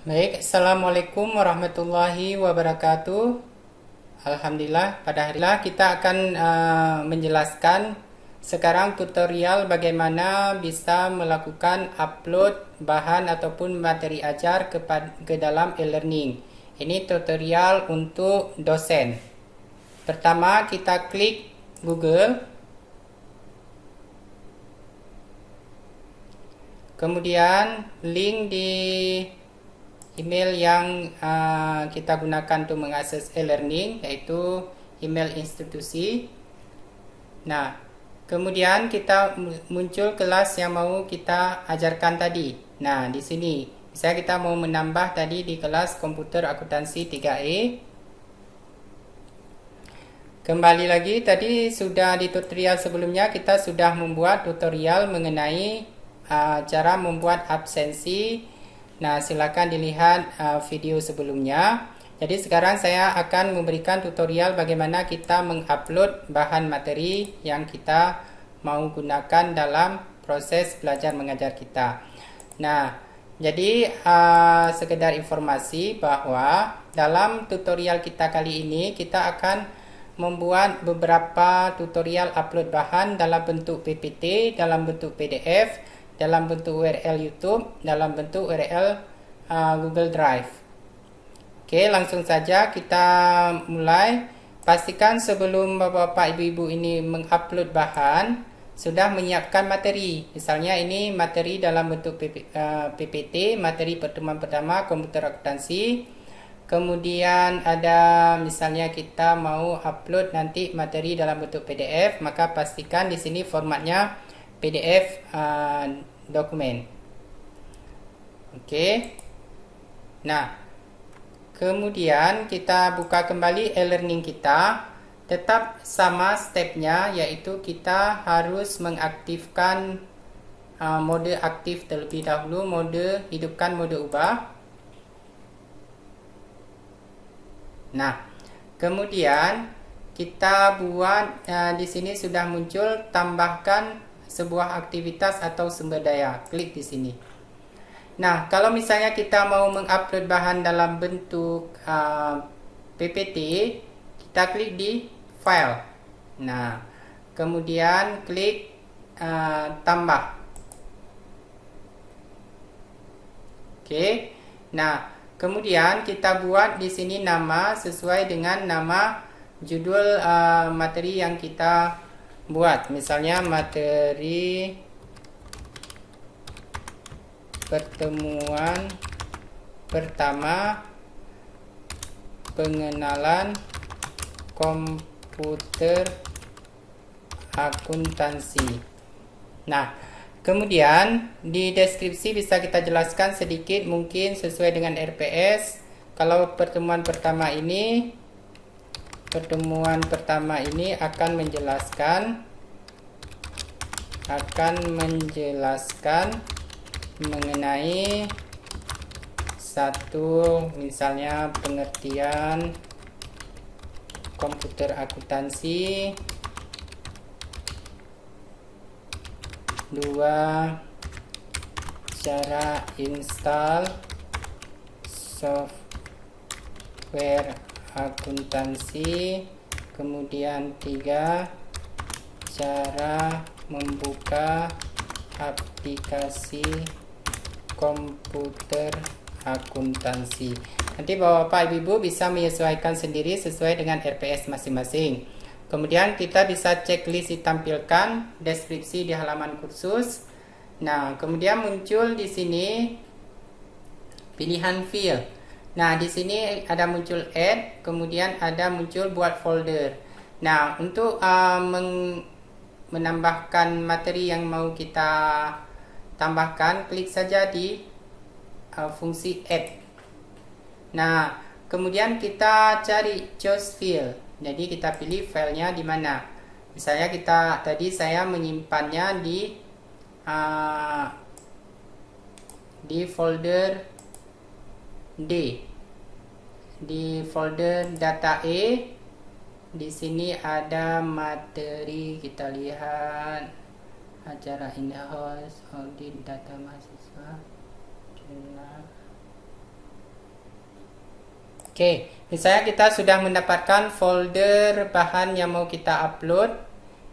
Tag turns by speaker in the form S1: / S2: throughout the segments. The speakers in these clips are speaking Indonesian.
S1: Baik, Assalamualaikum warahmatullahi wabarakatuh. Alhamdulillah, pada hari ini kita akan menjelaskan sekarang tutorial bagaimana bisa melakukan upload bahan ataupun materi ajar ke dalam e-learning. Ini tutorial untuk dosen. Pertama, kita klik Google. Kemudian link di email yang kita gunakan untuk mengakses e-learning, yaitu email institusi. Nah, kemudian kita muncul kelas yang mau kita ajarkan tadi. Nah, di sini misalnya kita mau menambah tadi di kelas komputer akuntansi 3E. Kembali lagi, tadi sudah di tutorial sebelumnya kita sudah membuat tutorial mengenai cara membuat absensi. Nah, silakan dilihat video sebelumnya. Jadi sekarang saya akan memberikan tutorial bagaimana kita mengupload bahan materi yang kita mau gunakan dalam proses belajar mengajar kita. Nah, jadi sekedar informasi bahwa dalam tutorial kita kali ini kita akan membuat beberapa tutorial upload bahan dalam bentuk PPT, dalam bentuk PDF, dalam bentuk URL YouTube, dalam bentuk URL Google Drive. Oke, langsung saja kita mulai. Pastikan sebelum Bapak Ibu ini mengupload bahan, sudah menyiapkan materi. Misalnya ini materi dalam bentuk PPT, materi pertemuan pertama komputer akuntansi. Kemudian ada misalnya kita mau upload nanti materi dalam bentuk PDF, maka pastikan di sini formatnya PDF dokumen. Oke. Nah, kemudian kita buka kembali e-learning kita. Tetap sama stepnya, yaitu kita harus mengaktifkan mode aktif terlebih dahulu, mode hidupkan mode ubah. Nah, kemudian kita buat di sini sudah muncul tambahkan sebuah aktivitas atau sumber daya. Klik di sini. Nah, kalau misalnya kita mau mengupload bahan dalam bentuk PPT, kita klik di file. Nah, kemudian klik tambah. Oke. Nah, kemudian kita buat di sini nama sesuai dengan nama judul materi yang kita buat. Misalnya materi pertemuan pertama pengenalan komputer akuntansi. Nah, kemudian di deskripsi bisa kita jelaskan sedikit mungkin sesuai dengan RPS. Kalau pertemuan pertama ini akan menjelaskan mengenai satu, misalnya pengertian komputer akuntansi, dua, cara install software akuntansi, kemudian 3, cara membuka aplikasi komputer akuntansi. Nanti Bapak Ibu bisa menyesuaikan sendiri sesuai dengan RPS masing-masing. Kemudian kita bisa checklist ditampilkan, deskripsi di halaman kursus. Nah, kemudian muncul di sini pilihan file. Nah, di sini ada muncul add, kemudian ada muncul buat folder. Nah, untuk menambahkan materi yang mau kita tambahkan, klik saja di fungsi add. Nah, kemudian kita cari choose file. Jadi kita pilih filenya di mana. Misalnya tadi saya menyimpannya di folder D, di folder data E. Di sini ada materi, kita lihat acara in-house, audit data mahasiswa, jurnal. Oke, misalnya kita sudah mendapatkan folder bahan yang mau kita upload.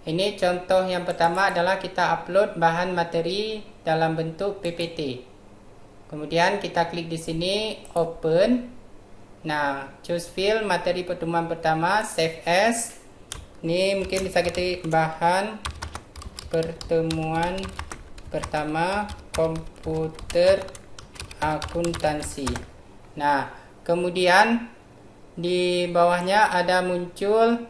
S1: Ini contoh yang pertama adalah kita upload bahan materi dalam bentuk PPT. Kemudian kita klik di sini open. Nah, choose file materi pertemuan pertama, save as. Ini mungkin bisa kita bahan pertemuan pertama komputer akuntansi. Nah, kemudian di bawahnya ada muncul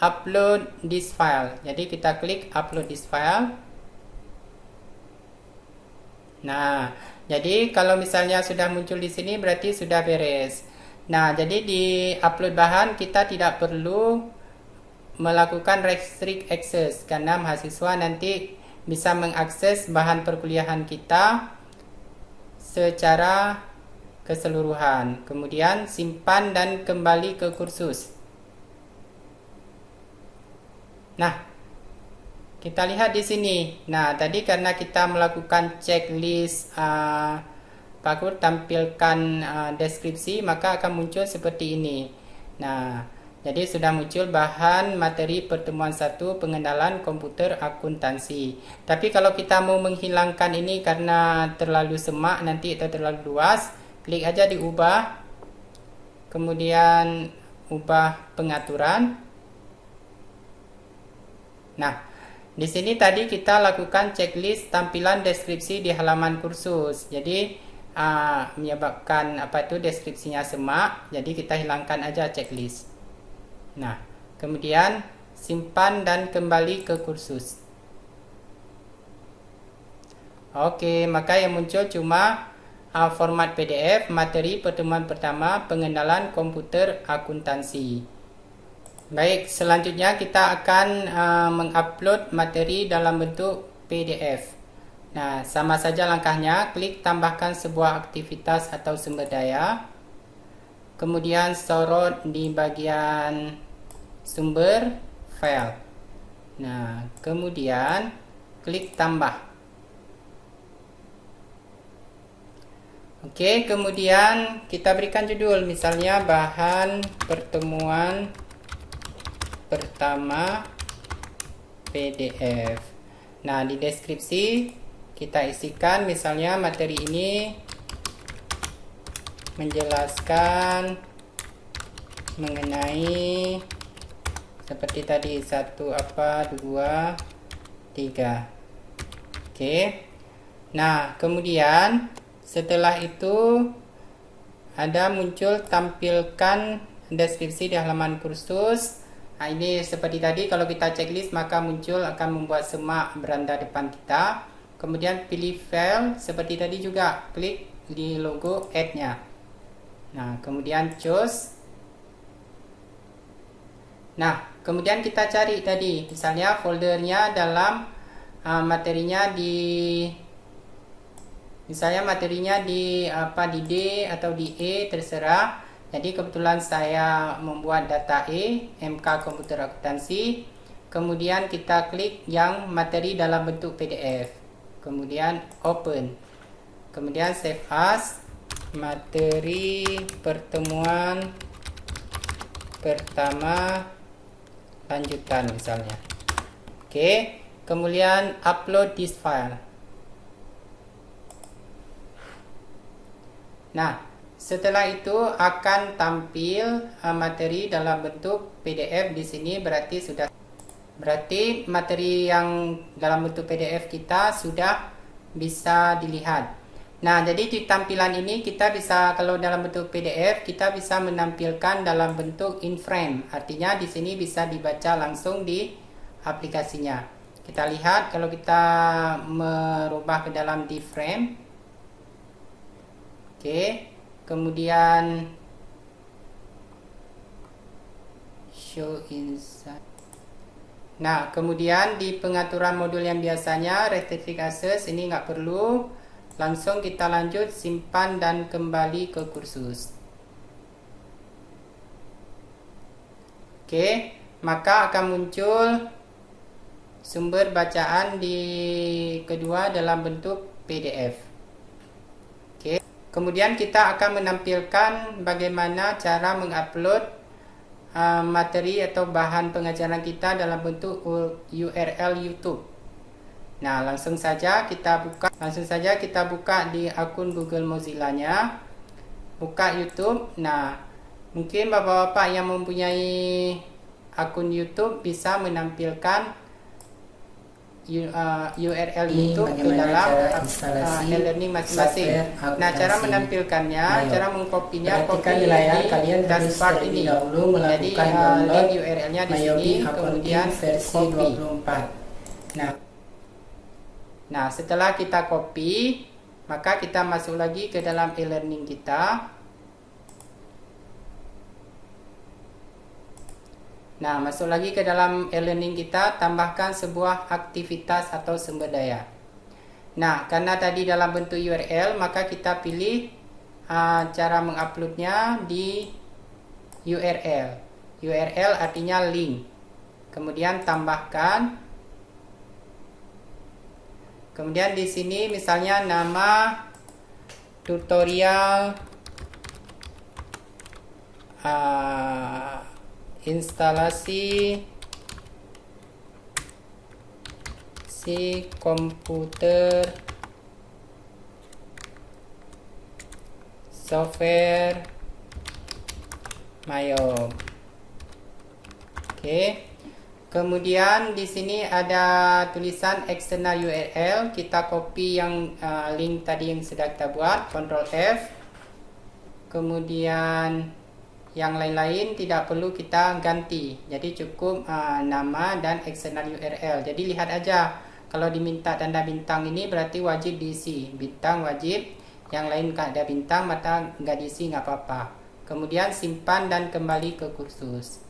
S1: upload this file. Jadi kita klik upload this file. Nah, jadi kalau misalnya sudah muncul di sini berarti sudah beres. Nah, jadi di upload bahan kita tidak perlu melakukan restrict access karena mahasiswa nanti bisa mengakses bahan perkuliahan kita secara keseluruhan. Kemudian simpan dan kembali ke kursus. Nah, kita lihat di sini. Nah, tadi karena kita melakukan checklist Pak tampilkan deskripsi, maka akan muncul seperti ini. Nah, jadi sudah muncul bahan materi pertemuan 1 pengenalan komputer akuntansi. Tapi kalau kita mau menghilangkan ini karena terlalu semak nanti atau terlalu luas, klik aja di ubah, kemudian ubah pengaturan. Nah, di sini tadi kita lakukan checklist tampilan deskripsi di halaman kursus. Jadi menyebabkan deskripsinya semak, jadi kita hilangkan aja checklist. Nah, kemudian simpan dan kembali ke kursus. Oke, maka yang muncul cuma format PDF materi pertemuan pertama pengenalan komputer akuntansi. Baik, selanjutnya kita akan mengupload materi dalam bentuk PDF. Nah, sama saja langkahnya, klik tambahkan sebuah aktivitas atau sumber daya. Kemudian sorot di bagian sumber file. Nah, kemudian klik tambah. Oke, kemudian kita berikan judul, misalnya bahan pertemuan pertama PDF. Nah, di deskripsi kita isikan misalnya materi ini menjelaskan mengenai seperti tadi 1 2 3. Oke. Nah, kemudian setelah itu ada muncul tampilkan deskripsi di halaman kursus. Nah, ini seperti tadi kalau kita checklist maka muncul akan membuat semak beranda depan kita. Kemudian pilih file seperti tadi juga, klik di logo add-nya. Nah, kemudian choose. Nah, kemudian kita cari tadi, misalnya foldernya dalam materinya di di D atau di E, terserah. Jadi kebetulan saya membuat data E, MK komputer akuntansi. Kemudian kita klik yang materi dalam bentuk PDF. Kemudian open. Kemudian save as materi pertemuan pertama lanjutan misalnya. Oke, kemudian upload this file. Nah, setelah itu akan tampil materi dalam bentuk PDF di sini, berarti materi yang dalam bentuk PDF kita sudah bisa dilihat. Nah, jadi di tampilan ini kita bisa, kalau dalam bentuk PDF kita bisa menampilkan dalam bentuk in frame. Artinya di sini bisa dibaca langsung di aplikasinya. Kita lihat kalau kita merubah ke dalam di frame. Oke, kemudian show inside. Nah, kemudian di pengaturan modul yang biasanya restricted access ini nggak perlu, langsung kita lanjut simpan dan kembali ke kursus. Oke, maka akan muncul sumber bacaan di kedua dalam bentuk PDF. Oke, Kemudian kita akan menampilkan bagaimana cara mengupload materi atau bahan pengajaran kita dalam bentuk URL YouTube. Nah, langsung saja kita buka di akun Google Mozilla-nya. Buka YouTube. Nah, mungkin bapak-bapak yang mempunyai akun YouTube bisa menampilkan URL YouTube ke dalam e-learning masing-masing. Nah, cara menampilkannya, cara mengkopinya, copy di dashboard ini. Jadi link URL-nya di sini, kemudian copy. Nah, setelah kita copy, maka kita masuk lagi ke dalam e-learning kita. Nah, masuk lagi ke dalam e-learning kita, tambahkan sebuah aktivitas atau sumber daya. Nah, karena tadi dalam bentuk URL, maka kita pilih cara menguploadnya di URL. URL artinya link. Kemudian tambahkan. Kemudian di sini misalnya nama tutorial instalasi si komputer software Mayo. Oke. Kemudian di sini ada tulisan external URL. Kita copy yang link tadi yang sudah kita buat, Ctrl F. Kemudian yang lain-lain tidak perlu kita ganti. Jadi cukup nama dan external URL. Jadi lihat aja, kalau diminta tanda bintang ini berarti wajib diisi. Bintang wajib, yang lain nggak ada bintang maka nggak diisi, nggak apa-apa. Kemudian simpan dan kembali ke kursus.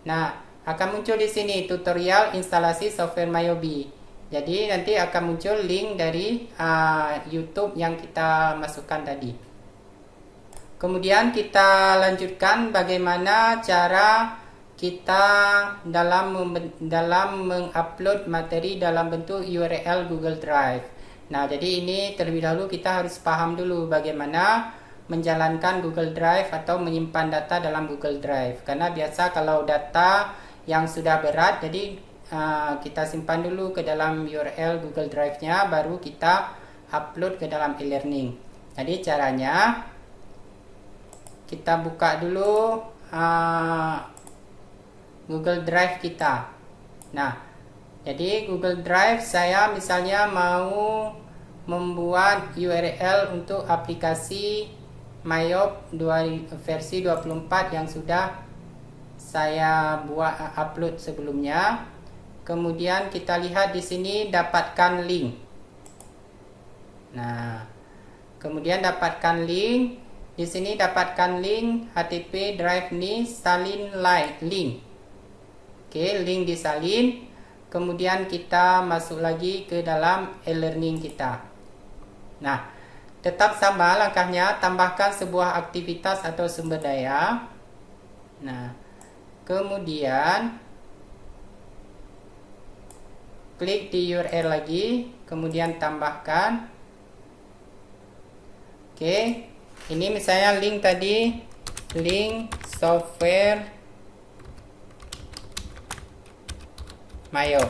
S1: Nah, akan muncul di sini tutorial instalasi software Mayobi. Jadi nanti akan muncul link dari YouTube yang kita masukkan tadi. Kemudian kita lanjutkan bagaimana cara kita dalam mengupload materi dalam bentuk URL Google Drive. Nah, jadi ini terlebih dahulu kita harus paham dulu bagaimana menjalankan Google Drive atau menyimpan data dalam Google Drive. Karena biasa kalau data yang sudah berat, jadi kita simpan dulu ke dalam URL Google Drive-nya, baru kita upload ke dalam e-learning. Jadi caranya kita buka dulu Google Drive kita. Nah, jadi Google Drive saya misalnya mau membuat URL untuk aplikasi Mayop versi 24 yang sudah saya buat upload sebelumnya. Kemudian kita lihat di sini dapatkan link. Nah, kemudian dapatkan link. Di sini dapatkan link HTTP drive ini salin link. Oke, link disalin. Kemudian kita masuk lagi ke dalam e-learning kita. Nah, tetap sama langkahnya, tambahkan sebuah aktivitas atau sumber daya. Nah, kemudian klik di URL lagi, kemudian tambahkan. Oke, ini misalnya link tadi, link software Mayo.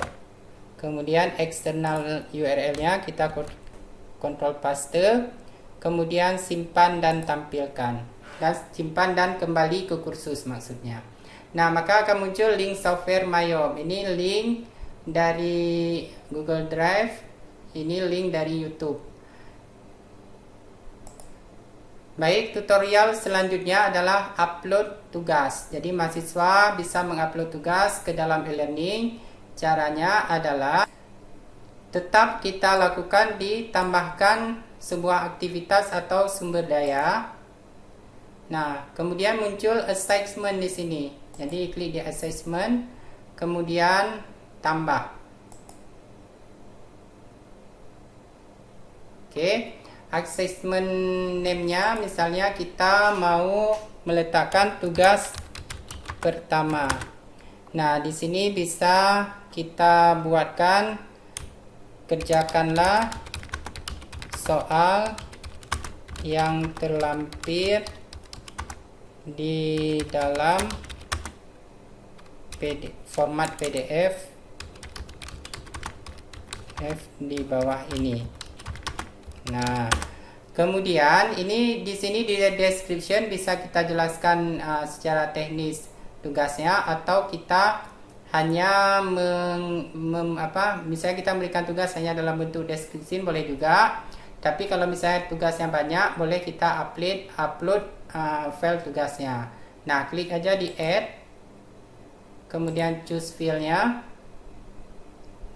S1: Kemudian eksternal URL-nya kita Ctrl paste. Kemudian simpan dan tampilkan, dan simpan dan kembali ke kursus maksudnya. Nah, maka akan muncul link software Mayo. Ini link dari Google Drive, ini link dari YouTube. Baik, tutorial selanjutnya adalah upload tugas. Jadi mahasiswa bisa mengupload tugas ke dalam e-learning. Caranya adalah tetap kita lakukan ditambahkan sebuah aktivitas atau sumber daya. Nah, kemudian muncul assessment di sini. Jadi klik di assessment, kemudian tambah. Oke, assessment name-nya misalnya kita mau meletakkan tugas pertama. Nah, di sini bisa kita buatkan kerjakanlah soal yang terlampir di dalam format PDF di bawah ini. Nah, kemudian ini di sini di description bisa kita jelaskan secara teknis tugasnya, atau kita hanya misalnya kita memberikan tugas hanya dalam bentuk deskripsi boleh juga. Tapi kalau misalnya tugasnya banyak, boleh kita upload file tugasnya. Nah, klik aja di add, kemudian choose filenya.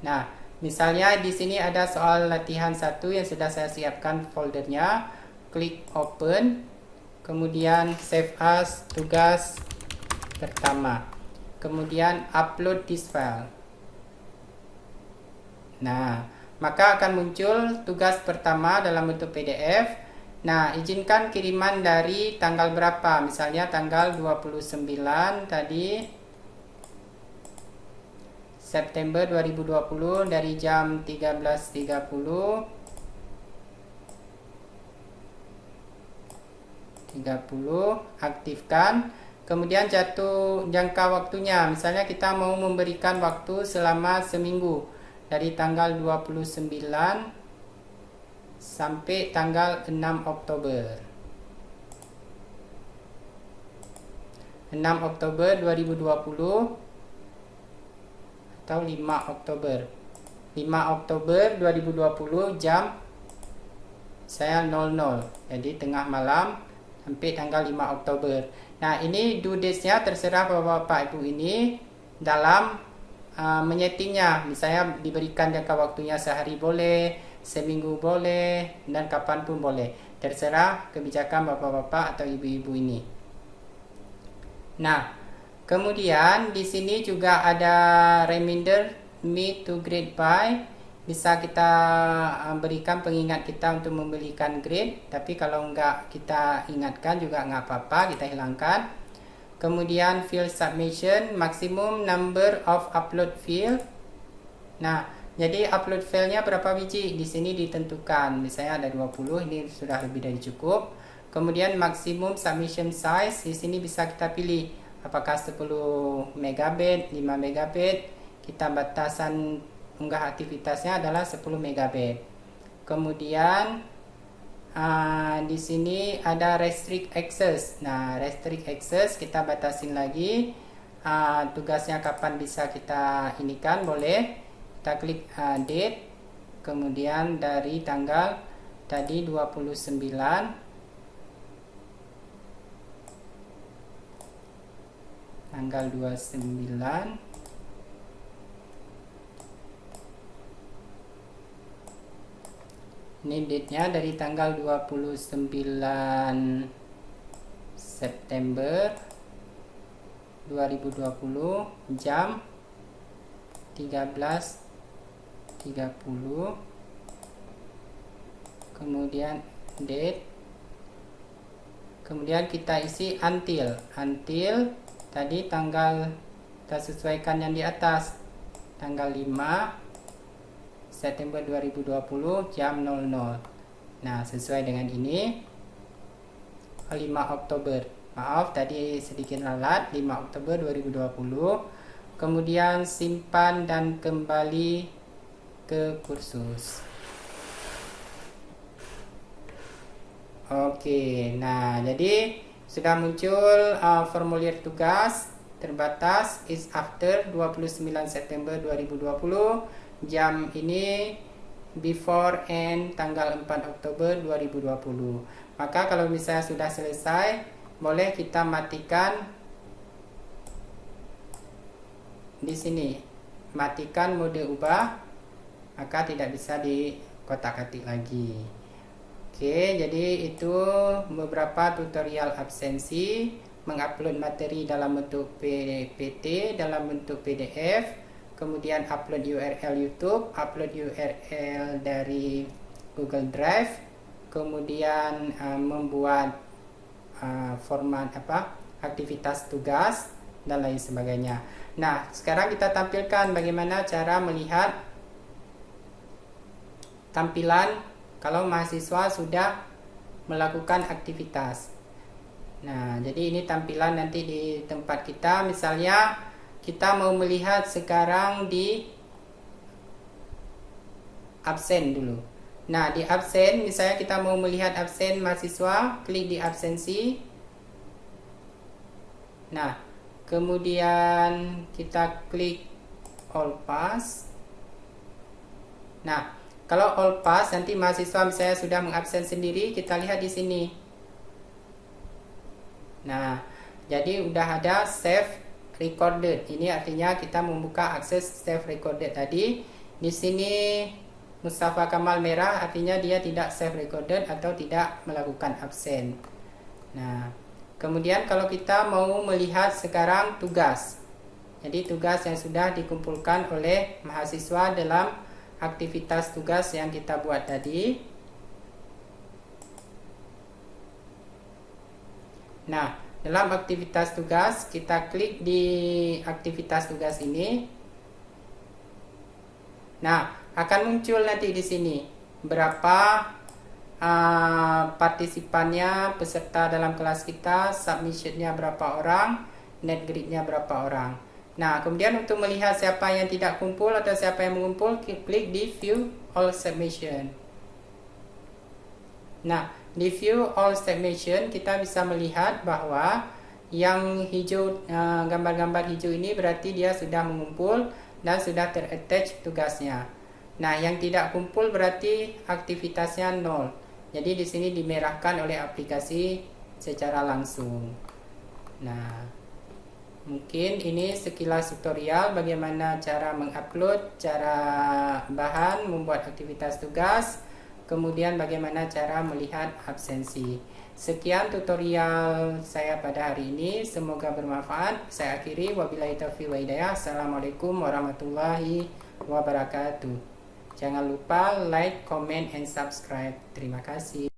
S1: Nah, misalnya di sini ada soal latihan 1 yang sudah saya siapkan foldernya. Klik open, kemudian save as tugas pertama, kemudian upload this file. Nah, maka akan muncul tugas pertama dalam bentuk PDF. Nah, izinkan kiriman dari tanggal berapa? Misalnya tanggal 29 tadi September 2020 dari jam 13.30 aktifkan. Kemudian jatuh jangka waktunya. Misalnya kita mau memberikan waktu selama seminggu dari tanggal 29 sampai tanggal 6 Oktober. 6 Oktober 2020 atau 5 Oktober. 5 Oktober 2020 jam saya 00. Jadi tengah malam sampai tanggal 5 Oktober. Nah, ini due dates-nya terserah Bapak Ibu ini dalam menyetingnya. Misalnya diberikan jangka waktunya sehari boleh, seminggu boleh, dan kapanpun boleh. Terserah kebijakan Bapak-Bapak atau Ibu-Ibu ini. Nah, kemudian di sini juga ada reminder me to grade by. Bisa kita berikan pengingat kita untuk membelikan grade, tapi kalau enggak kita ingatkan juga enggak apa-apa, kita hilangkan. Kemudian field submission, maximum number of upload field. Nah, jadi upload filenya berapa biji di sini ditentukan. Misalnya ada 20, ini sudah lebih dari cukup. Kemudian maximum submission size, di sini bisa kita pilih apakah 10 MB, 5 MB. Kita batasan unggah aktivitasnya adalah 10 MB. Kemudian di sini ada restrict access. Nah, restrict access kita batasin lagi. Tugasnya kapan bisa kita inikan, boleh. Kita klik date. Kemudian dari tanggal tadi 29 tanggal 29 ini date-nya dari tanggal 29 September 2020 jam 13.30. Kemudian date. Kemudian kita isi until tadi tanggal kita sesuaikan yang di atas, tanggal 5 September 2020 jam 00. Nah, sesuai dengan ini 5 Oktober. Maaf tadi sedikit ralat, 5 Oktober 2020. Kemudian simpan dan kembali ke kursus. Oke, nah jadi sudah muncul formulir tugas terbatas is after 29 September 2020. Jam ini before and tanggal 4 Oktober 2020. Maka kalau misalnya sudah selesai, boleh kita matikan di sini, matikan mode ubah, maka tidak bisa dikotak-atik lagi. Oke, jadi itu beberapa tutorial absensi, mengupload materi dalam bentuk PPT, dalam bentuk PDF. Kemudian upload URL YouTube, upload URL dari Google Drive, kemudian membuat format aktivitas tugas dan lain sebagainya. Nah, sekarang kita tampilkan bagaimana cara melihat tampilan kalau mahasiswa sudah melakukan aktivitas. Nah, jadi ini tampilan nanti di tempat kita. Misalnya kita mau melihat sekarang di absen dulu. Nah, di absen, misalnya kita mau melihat absen mahasiswa, klik di absensi. Nah, kemudian kita klik all pass. Nah, kalau all pass, nanti mahasiswa misalnya sudah mengabsen sendiri, kita lihat di sini. Nah, jadi udah ada save recorded. Ini artinya kita membuka akses save recorded tadi. Di sini Mustafa Kamal merah, artinya dia tidak save recorded atau tidak melakukan absen. Nah, kemudian kalau kita mau melihat sekarang tugas. Jadi tugas yang sudah dikumpulkan oleh mahasiswa dalam aktivitas tugas yang kita buat tadi. Nah, dalam aktivitas tugas kita klik di aktivitas tugas ini. Nah, akan muncul nanti di sini berapa partisipannya, peserta dalam kelas kita, submissionnya berapa orang, net grade-nya berapa orang. Nah, kemudian untuk melihat siapa yang tidak kumpul atau siapa yang mengumpul, klik di view all submission. Nah, di view all submission kita bisa melihat bahwa yang hijau, gambar-gambar hijau ini berarti dia sudah mengumpul dan sudah ter-attach tugasnya. Nah, yang tidak kumpul berarti aktivitasnya 0. Jadi di sini dimerahkan oleh aplikasi secara langsung. Nah, mungkin ini sekilas tutorial bagaimana cara mengupload, cara bahan, membuat aktivitas tugas, kemudian bagaimana cara melihat absensi. Sekian tutorial saya pada hari ini, semoga bermanfaat. Saya akhiri, wabillahi taufiq wa hidayah. Assalamualaikum warahmatullahi wabarakatuh. Jangan lupa like, comment, and subscribe. Terima kasih.